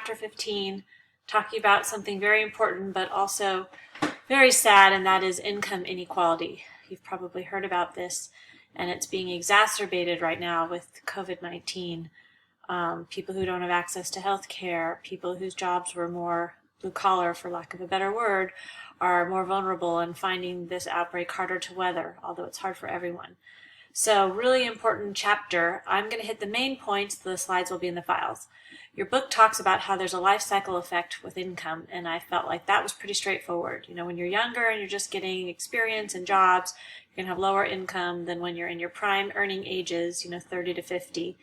chapter 15, talking about something very important but also very sad, and that is income inequality. You've probably heard about this, and it's being exacerbated right now with COVID-19. People who don't have access to health care, people whose jobs were more blue collar, for lack of a better word, are more vulnerable and finding this outbreak harder to weather, although it's hard for everyone. So really important chapter. I'm going to hit the main points. The slides will be in the files. Your book talks about how there's a life cycle effect with income, and I felt like that was pretty straightforward. You know, when you're younger and you're just getting experience and jobs, you're going to have lower income than when you're in your prime earning ages, 30 to 50.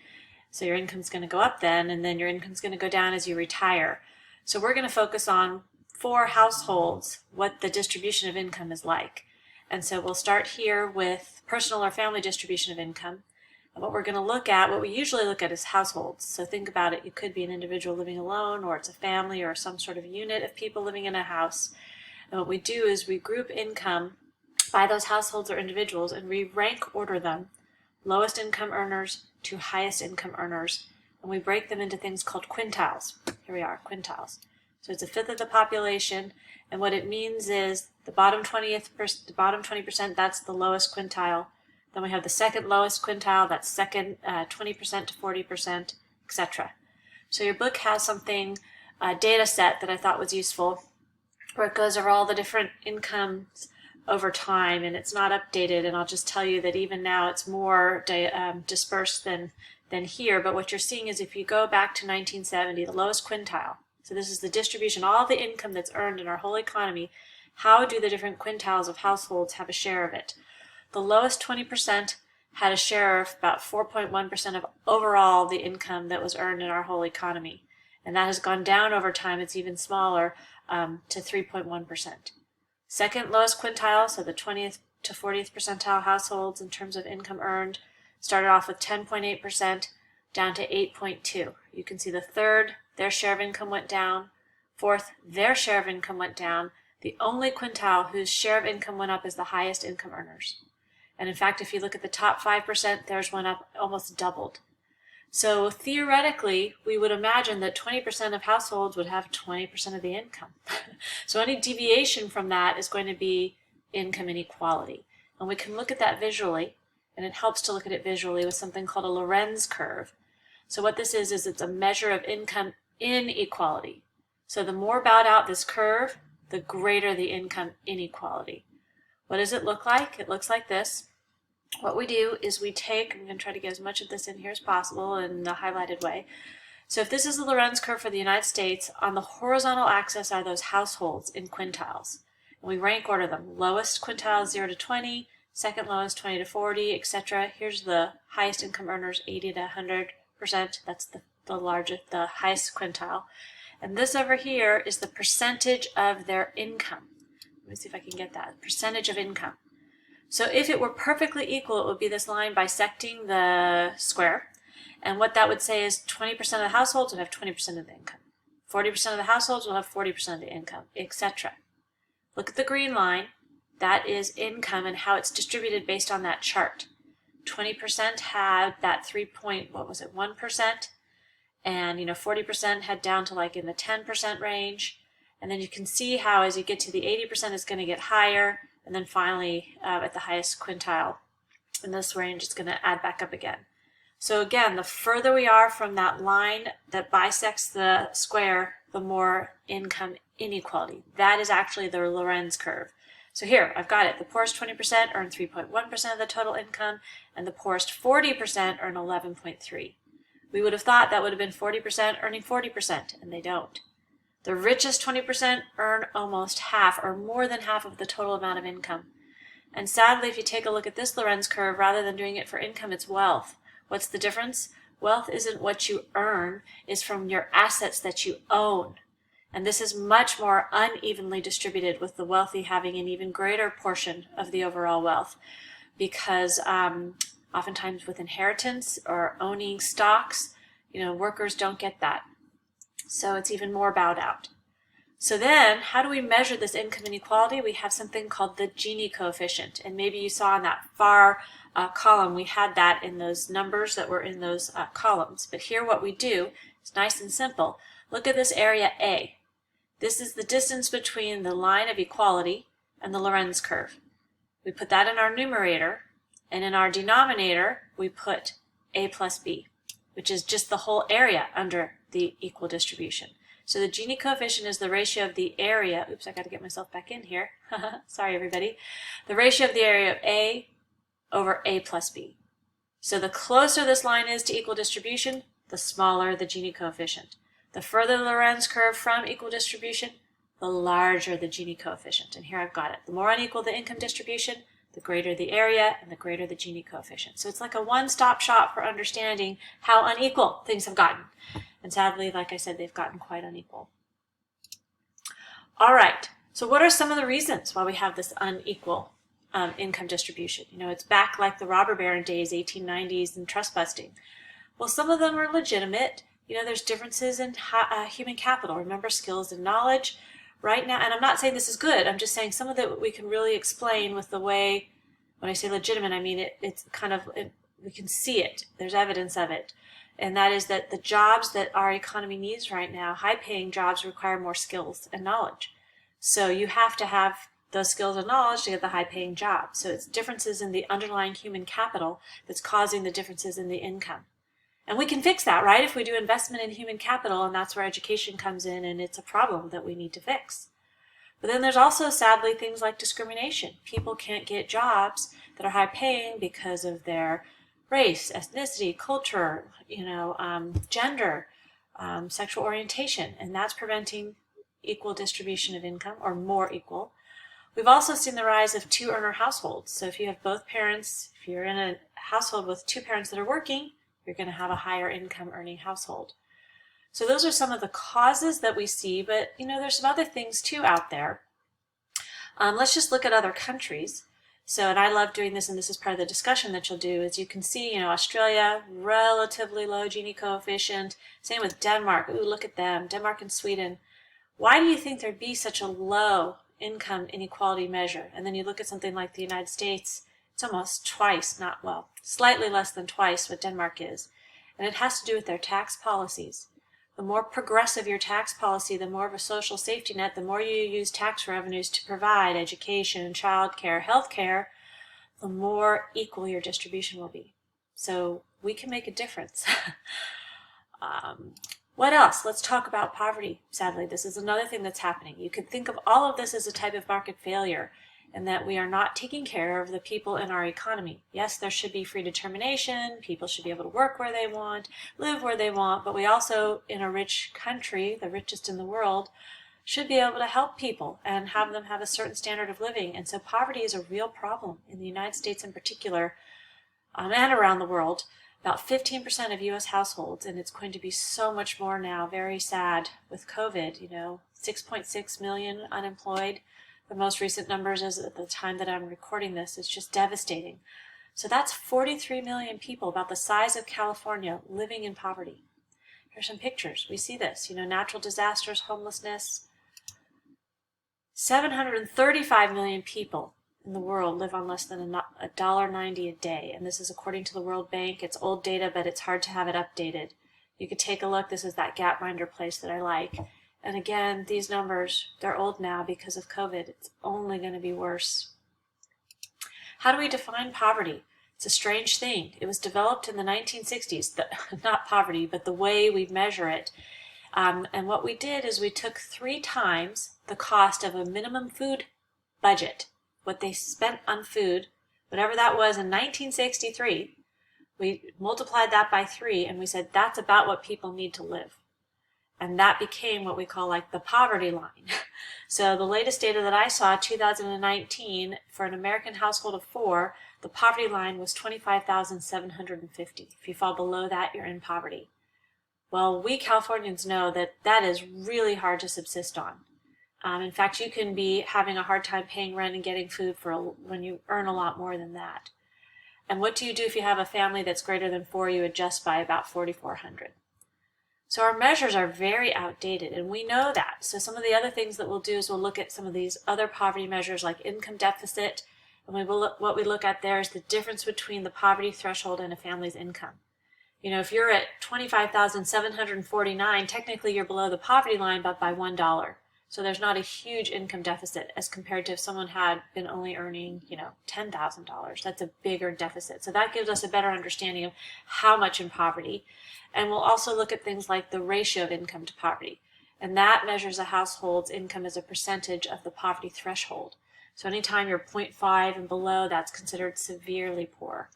So your income's going to go up then, and then your income's going to go down as you retire. So we're going to focus on 4 households, what the distribution of income is like. And so we'll start here with personal or family distribution of income. And what we're going to look at, what we usually look at, is households. So think about it. You could be an individual living alone, or it's a family, or some sort of unit of people living in a house. And what we do is we group income by those households or individuals, and we rank order them, lowest income earners to highest income earners. And we break them into things called quintiles. Here we are, quintiles. So it's a fifth of the population, and what it means is the bottom 20%, that's the lowest quintile. Then we have the second lowest quintile, that's second 20% to 40%, etc. So your book has something, a data set that I thought was useful, where it goes over all the different incomes over time, and it's not updated, and I'll just tell you that even now it's more dispersed than here. But what you're seeing is if you go back to 1970, the lowest quintile, so this is the distribution, all the income that's earned in our whole economy, how do the different quintiles of households have a share of it? The lowest 20% had a share of about 4.1% of overall the income that was earned in our whole economy. And that has gone down over time. It's even smaller, to 3.1%. Second lowest quintile, so the 20th to 40th percentile households in terms of income earned, started off with 10.8% down to 8.2%. You can see the third, their share of income went down. Fourth, their share of income went down. The only quintile whose share of income went up is the highest income earners. And in fact, if you look at the top 5%, theirs went up almost doubled. So theoretically, we would imagine that 20% of households would have 20% of the income. So any deviation from that is going to be income inequality. And we can look at that visually, and it helps to look at it visually with something called a Lorenz curve. So what this is it's a measure of income inequality. So the more bowed out this curve, the greater the income inequality. What does it look like? It looks like this. What we do is we take, I'm going to try to get as much of this in here as possible in the highlighted way. So if this is the Lorenz curve for the United States, on the horizontal axis are those households in quintiles. And we rank order them. Lowest quintile 0 to 20, second lowest 20 to 40, etc. Here's the highest income earners, 80 to 100%. That's the largest, the highest quintile. And this over here is the percentage of their income. Let me see if I can get that. Percentage of income. So if it were perfectly equal, it would be this line bisecting the square. And what that would say is 20% of the households would have 20% of the income. 40% of the households will have 40% of the income, etc. Look at the green line. That is income and how it's distributed based on that chart. 20% had that 1%. And 40% had down to like in the 10% range. And then you can see how as you get to the 80% it's going to get higher, and then finally at the highest quintile in this range it's going to add back up again. So again, the further we are from that line that bisects the square, the more income inequality. That is actually the Lorenz curve. So here, I've got it. The poorest 20% earn 3.1% of the total income, and the poorest 40% earn 11.3%. We would have thought that would have been 40% earning 40%, and they don't. The richest 20% earn almost half, or more than half of the total amount of income. And sadly, if you take a look at this Lorenz curve, rather than doing it for income, it's wealth. What's the difference? Wealth isn't what you earn, it's from your assets that you own. And this is much more unevenly distributed, with the wealthy having an even greater portion of the overall wealth, because oftentimes with inheritance or owning stocks, workers don't get that. So it's even more bowed out. So then, how do we measure this income inequality? We have something called the Gini coefficient. And maybe you saw in that far column, we had that in those numbers that were in those columns. But here what we do is nice and simple. Look at this area A. This is the distance between the line of equality and the Lorenz curve. We put that in our numerator, and in our denominator, we put A plus B, which is just the whole area under the equal distribution. So the Gini coefficient is the ratio of the area, oops, I got to get myself back in here. Sorry, everybody. The ratio of the area of A over A plus B. So the closer this line is to equal distribution, the smaller the Gini coefficient. The further the Lorenz curve from equal distribution, the larger the Gini coefficient. And here I've got it. The more unequal the income distribution, the greater the area, and the greater the Gini coefficient. So it's like a one-stop shop for understanding how unequal things have gotten. And sadly, like I said, they've gotten quite unequal. All right, so what are some of the reasons why we have this unequal income distribution? You know, it's back like the robber baron days, 1890s, and trust busting. Well, some of them are legitimate. You know, there's differences in human capital. Remember, skills and knowledge. Right now, and I'm not saying this is good, I'm just saying some of that we can really explain with the way, when I say legitimate, I mean it's kind of, we can see it, there's evidence of it. And that is that the jobs that our economy needs right now, high-paying jobs, require more skills and knowledge. So you have to have those skills and knowledge to get the high-paying job. So it's differences in the underlying human capital that's causing the differences in the income. And we can fix that, right? If we do investment in human capital, and that's where education comes in, and it's a problem that we need to fix. But then there's also, sadly, things like discrimination. People can't get jobs that are high paying because of their race, ethnicity, culture, gender, sexual orientation, and that's preventing equal distribution of income, or more equal. We've also seen the rise of two-earner households. So if you have both parents, if you're in a household with two parents that are working, you're going to have a higher income earning household. So those are some of the causes that we see, but there's some other things too out there. Let's just look at other countries. So, and I love doing this, and this is part of the discussion that you'll do, is you can see, Australia, relatively low Gini coefficient. Same with Denmark. Ooh, look at them, Denmark and Sweden. Why do you think there'd be such a low income inequality measure? And then you look at something like the United States, it's almost twice, slightly less than twice what Denmark is. And it has to do with their tax policies. The more progressive your tax policy, the more of a social safety net, the more you use tax revenues to provide education, childcare, healthcare, the more equal your distribution will be. So we can make a difference. What else? Let's talk about poverty. Sadly, this is another thing that's happening. You could think of all of this as a type of market failure, and that we are not taking care of the people in our economy. Yes, there should be free determination, people should be able to work where they want, live where they want, but we also, in a rich country, the richest in the world, should be able to help people and have them have a certain standard of living. And so poverty is a real problem in the United States in particular, and around the world. About 15% of U.S. households, and it's going to be so much more now, very sad with COVID, 6.6 million unemployed. The most recent numbers is at the time that I'm recording this. It's just devastating. So that's 43 million people, about the size of California, living in poverty. Here's some pictures. We see this, natural disasters, homelessness. 735 million people in the world live on less than $1.90 a day. And this is according to the World Bank. It's old data, but it's hard to have it updated. You could take a look. This is that Gapminder place that I like. And again, these numbers, they're old now because of COVID. It's only going to be worse. How do we define poverty? It's a strange thing. It was developed in the 1960s, not poverty, but the way we measure it. And what we did is we took 3 times the cost of a minimum food budget, what they spent on food, whatever that was in 1963, we multiplied that by 3, and we said that's about what people need to live. And that became what we call like the poverty line. So the latest data that I saw, 2019, for an American household of 4, the poverty line was $25,750. If you fall below that, you're in poverty. Well, we Californians know that that is really hard to subsist on. In fact, you can be having a hard time paying rent and getting food when you earn a lot more than that. And what do you do if you have a family that's greater than 4? You adjust by about $4,400. So our measures are very outdated, and we know that. So some of the other things that we'll do is we'll look at some of these other poverty measures like income deficit, and what we look at there is the difference between the poverty threshold and a family's income. If you're at 25,749, technically you're below the poverty line, but by $1. So there's not a huge income deficit as compared to if someone had been only earning, $10,000. That's a bigger deficit. So that gives us a better understanding of how much in poverty. And we'll also look at things like the ratio of income to poverty. And that measures a household's income as a percentage of the poverty threshold. So anytime you're 0.5 and below, that's considered severely poor.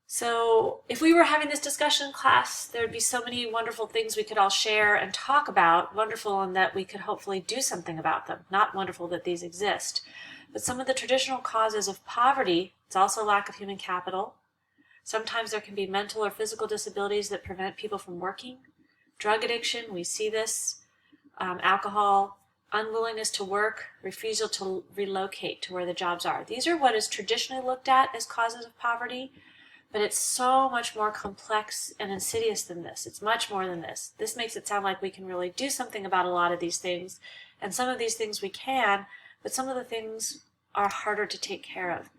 So if we were having this discussion in class, there would be so many wonderful things we could all share and talk about. Wonderful in that we could hopefully do something about them. Not wonderful that these exist. But some of the traditional causes of poverty, it's also lack of human capital. Sometimes there can be mental or physical disabilities that prevent people from working. Drug addiction, we see this. Alcohol, unwillingness to work, refusal to relocate to where the jobs are. These are what is traditionally looked at as causes of poverty. But it's so much more complex and insidious than this. It's much more than this. This makes it sound like we can really do something about a lot of these things. And some of these things we can, but some of the things are harder to take care of.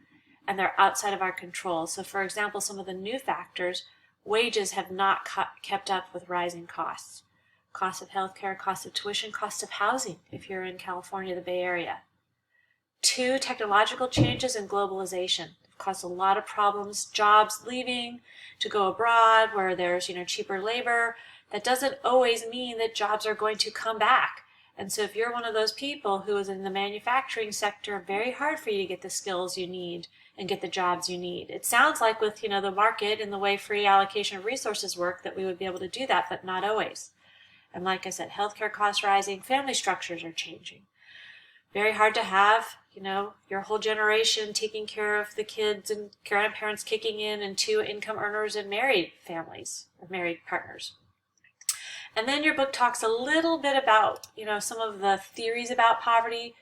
And they're outside of our control. So for example, some of the new factors, wages have not kept up with rising costs. Cost of healthcare, cost of tuition, cost of housing if you're in California, the Bay Area. 2, technological changes and globalization. Caused a lot of problems, jobs leaving to go abroad where there's cheaper labor. That doesn't always mean that jobs are going to come back. And so if you're one of those people who is in the manufacturing sector, very hard for you to get the skills you need and get the jobs you need. It sounds like with the market and the way free allocation of resources work that we would be able to do that, but not always. And like I said, healthcare costs rising, family structures are changing. Very hard to have, your whole generation taking care of the kids and grandparents kicking in and 2 income earners and married families or married partners. And then your book talks a little bit about, some of the theories about poverty.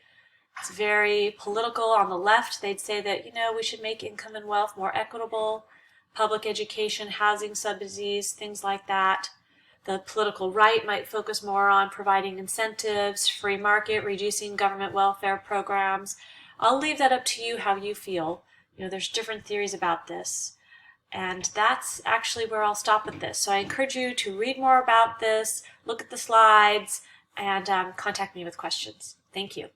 It's very political. On the left, they'd say that, we should make income and wealth more equitable, public education, housing subsidies, things like that. The political right might focus more on providing incentives, free market, reducing government welfare programs. I'll leave that up to you how you feel. There's different theories about this. And that's actually where I'll stop with this. So I encourage you to read more about this, look at the slides, and contact me with questions. Thank you.